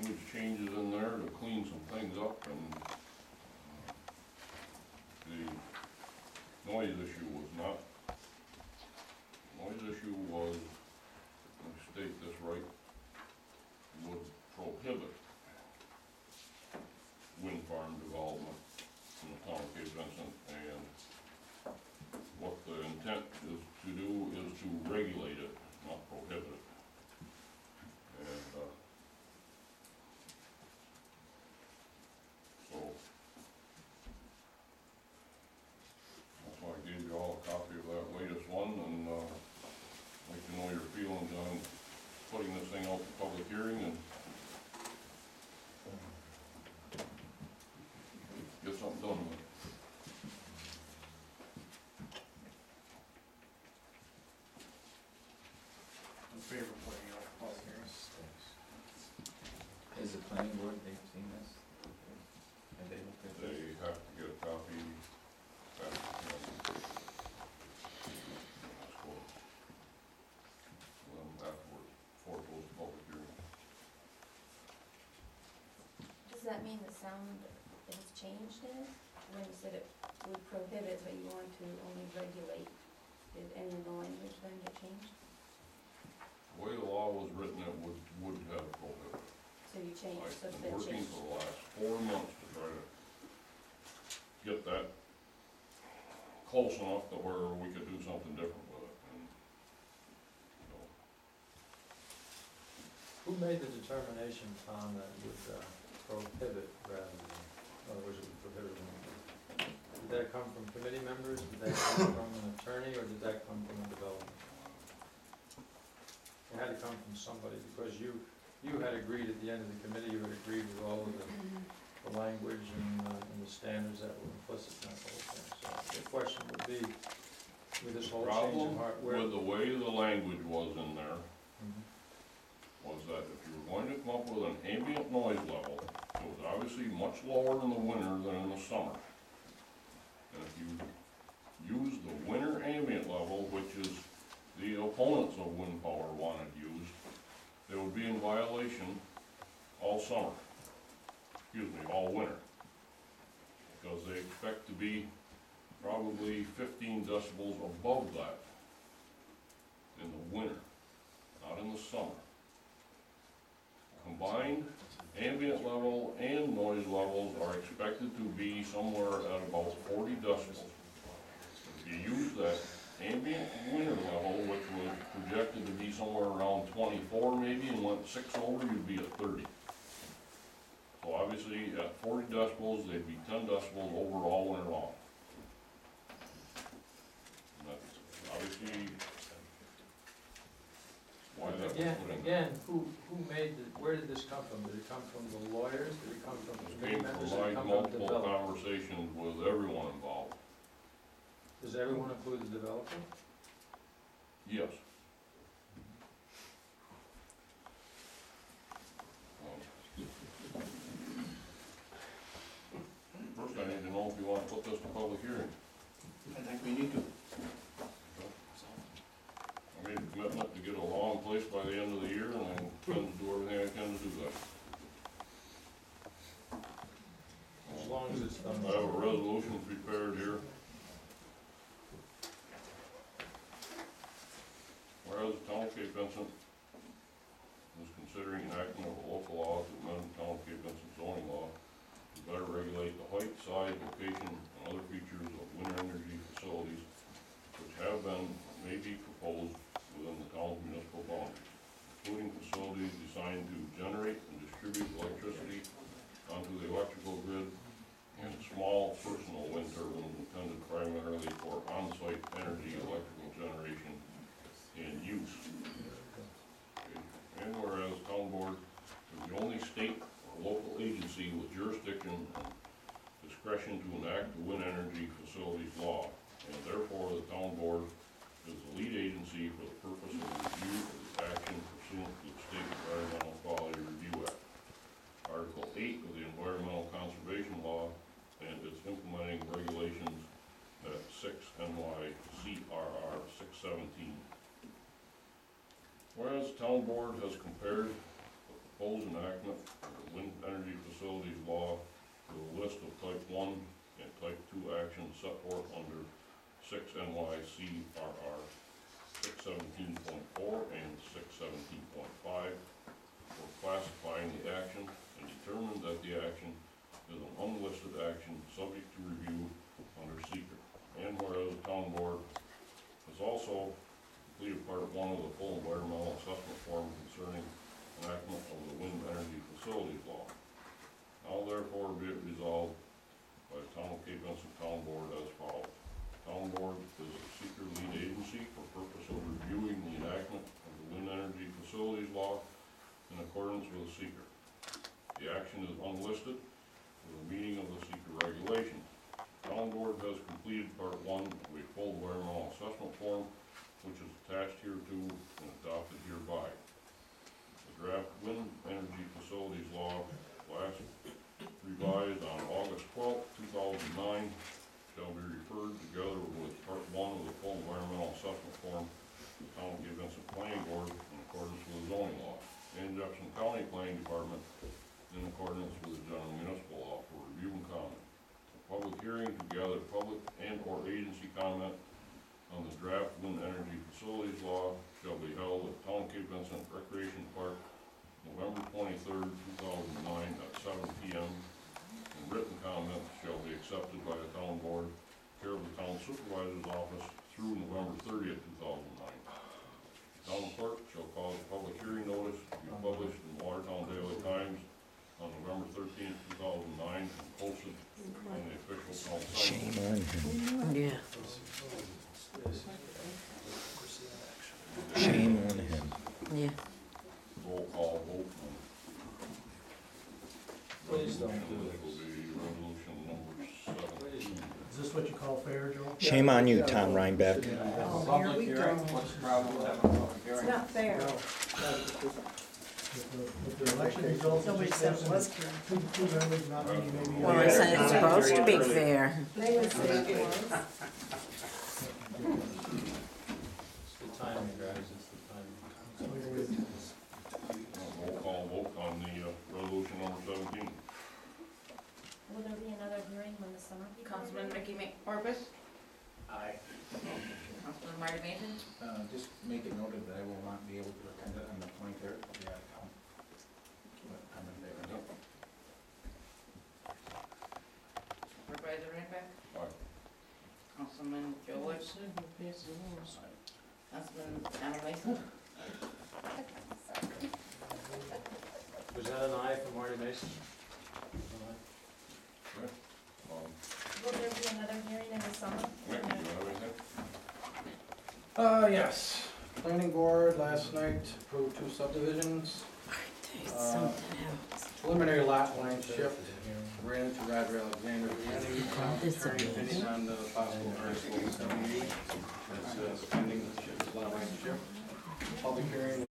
language changes in there to clean some things up, and the noise issue was not, let me state this right, would prohibit wind farm development in the town of Cape Vincent, and what the intent is to do is to regulate it, not prohibit it. And so that's why I gave you all a copy of that latest one, and let you know your feelings on putting this thing out for public hearing and get something done with it. In favor of putting out for public hearings. Is the planning board, they've seen this? Have they looked at this? They have to get a copy back to them. That's cool. Afterwards, before it goes to public hearing. Does that mean the sound has changed in it? When you said it would prohibit, but you want to only regulate, did any of the language then get changed? The way the law was written, it would have prohibited. So you changed, so I've it's been been working changed. for the last 4 months to try to get that close enough to where we could do something different with it. And so, Who made the determination, Tom, that would prohibit rather than, in other words, it would prohibit? Did that come from committee members, did that come from an attorney, or did that come from a developer? It had to come from somebody, because you had agreed at the end of the committee, you had agreed with all of the language and the standards that were implicit in that whole thing. So the question would be, with this whole change problem of heart, where... with the way the language was in there Mhm. was that if you were going to come up with an ambient noise level, it was obviously much lower in the winter than in the summer. And if you use the winter ambient level, which is the opponents of wind power wanted used, they would be in violation all summer, all winter. Because they expect to be probably 15 decibels above that in the winter, not in the summer. Combined ambient level and noise levels are expected to be somewhere at about 40 decibels. If you use that ambient winter level, which was projected to be somewhere around 24 maybe, and went 6 over, you'd be at 30. So obviously at 40 decibels, they'd be 10 decibels over all winter long. And that's obviously why that was put in there. Again, who made where did this come from? Did it come from the lawyers? Did it come from This committee came members? from Did my it come from multiple developers? conversations with everyone involved. Does everyone include the developer? Yes. First, I need to know if you want to put this to public hearing. I think we need to. I made a commitment to get a law in place by the end of the year, and I intend to do everything I can to do that. As long as it's done. I have a resolution prepared here. Whereas the town of Cape Vincent is considering enactment of a local law to amend the town of Cape Vincent zoning law to better regulate the height, size, location, and other features of wind energy facilities which have been or may be proposed within the town's municipal boundaries, including facilities designed to generate and distribute electricity onto the electrical grid, and small personal wind turbines intended primarily for on-site energy electrical generation and use. Okay. And whereas town board is the only state or local agency with jurisdiction and discretion to enact the wind energy facilities law, and therefore the town board is the lead agency for the purpose of review of the action pursuant to the State Environmental Quality Review Act. Article 8 of the Environmental Conservation Law and its implementing regulations at 6 NY-CRR 617. Whereas the town board has compared the proposed enactment of the NYCRR 617.4 and 617.5 for classifying the action and determined that the action is an unlisted action subject to review under seeker. And whereas the town board has also completed part 1 of the full environmental assessment form concerning enactment of the wind energy facilities law. Now therefore be it resolved by the Town of Cape Vincent Town Board as follows. Town Board is a seeker lead agency for purpose of reviewing the enactment of the wind energy facilities law in accordance with the seeker. The action is unlisted for the meaning of the seeker regulations. Town Board has completed part 1 of a full environmental assessment form which is attached hereto and adopted hereby. The draft wind energy facilities law last revised on August 12, 2009 shall be referred together with part 1 of the full environmental assessment form to the Town of Cape Vincent Planning Board in accordance with the zoning law and Jefferson County Planning Department in accordance with the general municipal law for review and comment. A public hearing to gather public and or agency comment on the draft wind energy facilities law shall be held at Town of Cape Vincent Recreation Park November 23rd, 2009 at 7 p.m. And written comments shall be accepted by the town board, care of the town supervisor's office through November 30th, 2009. Town clerk shall cause a public hearing notice to be published in the Watertown Daily Times on November 13th, 2009 and posted on the official town site. Shame on him. Yeah. Shame on him. Yeah. Roll call vote. Please don't do It will this. be resolution number 17. Is this what you call fair, Joe? Shame on you, Tom Reinbek. Oh, here Public we hearing, go. what's the problem with having a public It's hearing? not fair. If the election results. Nobody said it was fair. Two members, not many, maybe. Well, I said it's supposed to be fair. They would say it was. It's the timing, guys, it's the timing. Roll call vote on the resolution number 17. Will there be another hearing when the summer people? Councilman Mickey McCormick, Aye. Councilman Marty Mason, Just make it noted that I will not be able to attend it on the 23rd. Yeah, but I'm in there. Supervisor Reinbek, Aye. Councilman Joe Woods, Councilman Adam Mason, Was that an aye for Marty Mason? Will there be another hearing in the summer? Mick, do you have anything? Yes. Planning board last night approved 2 subdivisions. There's something else. Preliminary lot line shift ran into Roger Alexander. This Attorney is- opinion on the possible article 78. That's pending lot line shift. Public hearing